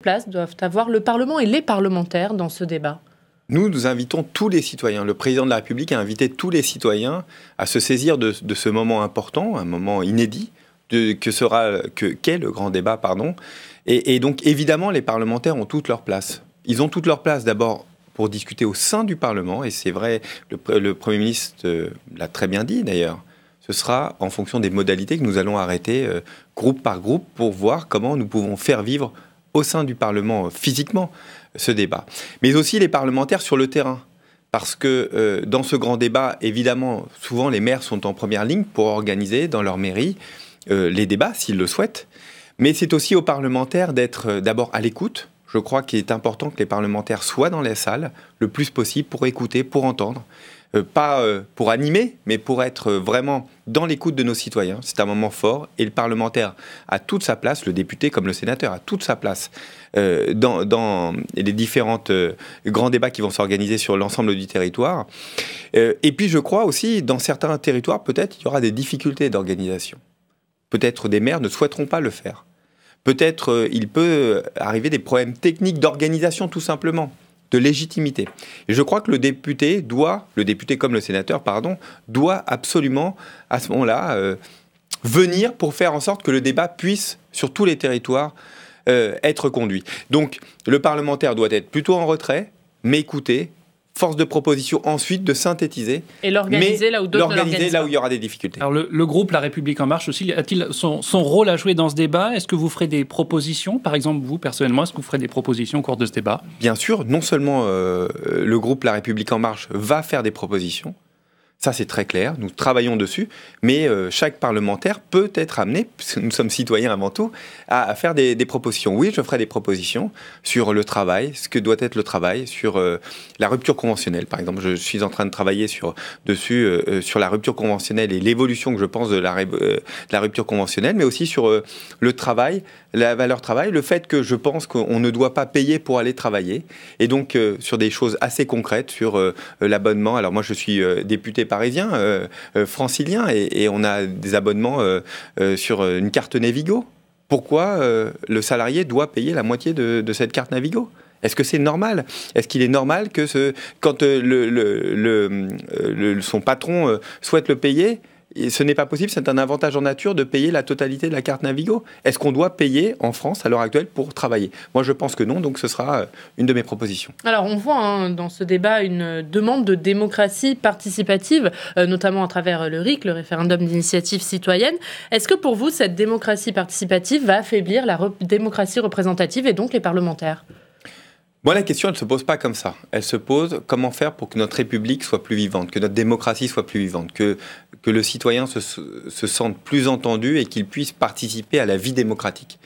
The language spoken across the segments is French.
place doivent avoir le Parlement et les parlementaires dans ce débat ? Nous invitons tous les citoyens. Le président de la République a invité tous les citoyens à se saisir de ce moment important, un moment inédit, qu'est le grand débat, Et donc, évidemment, les parlementaires ont toute leur place. Ils ont toute leur place, d'abord, pour discuter au sein du Parlement, et c'est vrai, le Premier ministre l'a très bien dit, d'ailleurs. Ce sera en fonction des modalités que nous allons arrêter groupe par groupe pour voir comment nous pouvons faire vivre au sein du Parlement physiquement ce débat. Mais aussi les parlementaires sur le terrain. Parce que dans ce grand débat, évidemment, souvent les maires sont en première ligne pour organiser dans leur mairie les débats, s'ils le souhaitent. Mais c'est aussi aux parlementaires d'être d'abord à l'écoute. Je crois qu'il est important que les parlementaires soient dans les salles le plus possible pour écouter, pour entendre. Pas pour animer, mais pour être vraiment dans l'écoute de nos citoyens. C'est un moment fort et le parlementaire a toute sa place, le député comme le sénateur a toute sa place dans les différents grands débats qui vont s'organiser sur l'ensemble du territoire. Et puis je crois aussi, dans certains territoires, peut-être il y aura des difficultés d'organisation. Peut-être des maires ne souhaiteront pas le faire. Peut-être il peut arriver des problèmes techniques d'organisation tout simplement, de légitimité. Et je crois que le député comme le sénateur, doit absolument, à ce moment-là, venir pour faire en sorte que le débat puisse, sur tous les territoires, être conduit. Donc, le parlementaire doit être plutôt en retrait, mais écouter, force de proposition ensuite de synthétiser. Et l'organiser là où d'autres l'organiser là où il y aura des difficultés. Alors le groupe La République En Marche aussi, a-t-il son rôle à jouer dans ce débat ? Est-ce que vous ferez des propositions ? Par exemple, vous, personnellement, est-ce que vous ferez des propositions au cours de ce débat ? Bien sûr, non seulement le groupe La République En Marche va faire des propositions, ça c'est très clair, nous travaillons dessus, mais chaque parlementaire peut être amené, puisque nous sommes citoyens avant tout, à faire des propositions. Oui, je ferai des propositions sur le travail, ce que doit être le travail, sur la rupture conventionnelle. Par exemple, je suis en train de travailler sur la rupture conventionnelle et l'évolution que je pense de la rupture conventionnelle, mais aussi sur le travail, la valeur travail, le fait que je pense qu'on ne doit pas payer pour aller travailler, et donc sur des choses assez concrètes, sur l'abonnement. Alors moi je suis député parisien, francilien, et on a des abonnements sur une carte Navigo. Pourquoi le salarié doit payer la moitié de cette carte Navigo ? Est-ce que c'est normal ? Est-ce qu'il est normal que quand son patron souhaite le payer, ce n'est pas possible, c'est un avantage en nature de payer la totalité de la carte Navigo ? Est-ce qu'on doit payer en France à l'heure actuelle pour travailler ? Moi je pense que non, donc ce sera une de mes propositions. Alors on voit dans ce débat une demande de démocratie participative, notamment à travers le RIC, le référendum d'initiative citoyenne. Est-ce que pour vous cette démocratie participative va affaiblir la démocratie représentative et donc les parlementaires ? Moi, la question, elle ne se pose pas comme ça. Elle se pose comment faire pour que notre République soit plus vivante, que notre démocratie soit plus vivante, que le citoyen se sente plus entendu et qu'il puisse participer à la vie démocratique.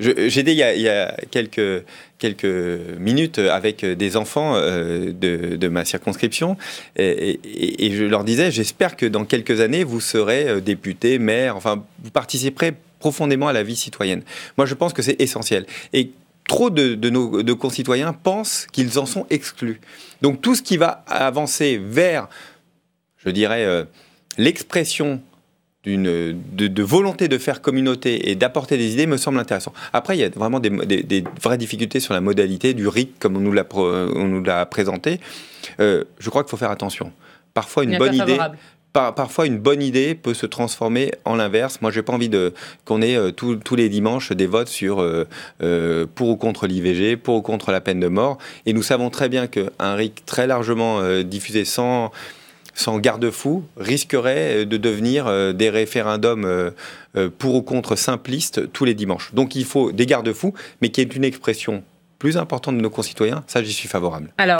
J'étais il y a quelques minutes avec des enfants de ma circonscription et je leur disais, j'espère que dans quelques années, vous serez député, maire, enfin, vous participerez profondément à la vie citoyenne. Moi, je pense que c'est essentiel. Et trop de nos concitoyens pensent qu'ils en sont exclus. Donc tout ce qui va avancer vers, je dirais, l'expression de volonté de faire communauté et d'apporter des idées me semble intéressant. Après, il y a vraiment des vraies difficultés sur la modalité du RIC, comme on nous l'a présenté. Je crois qu'il faut faire attention. Parfois, Parfois, une bonne idée peut se transformer en l'inverse. Moi, je n'ai pas envie qu'on ait tous les dimanches des votes sur pour ou contre l'IVG, pour ou contre la peine de mort. Et nous savons très bien qu'un RIC très largement diffusé sans garde-fou risquerait de devenir des référendums pour ou contre simplistes tous les dimanches. Donc, il faut des garde-fous, mais qui est une expression plus importante de nos concitoyens. Ça, j'y suis favorable. Alors,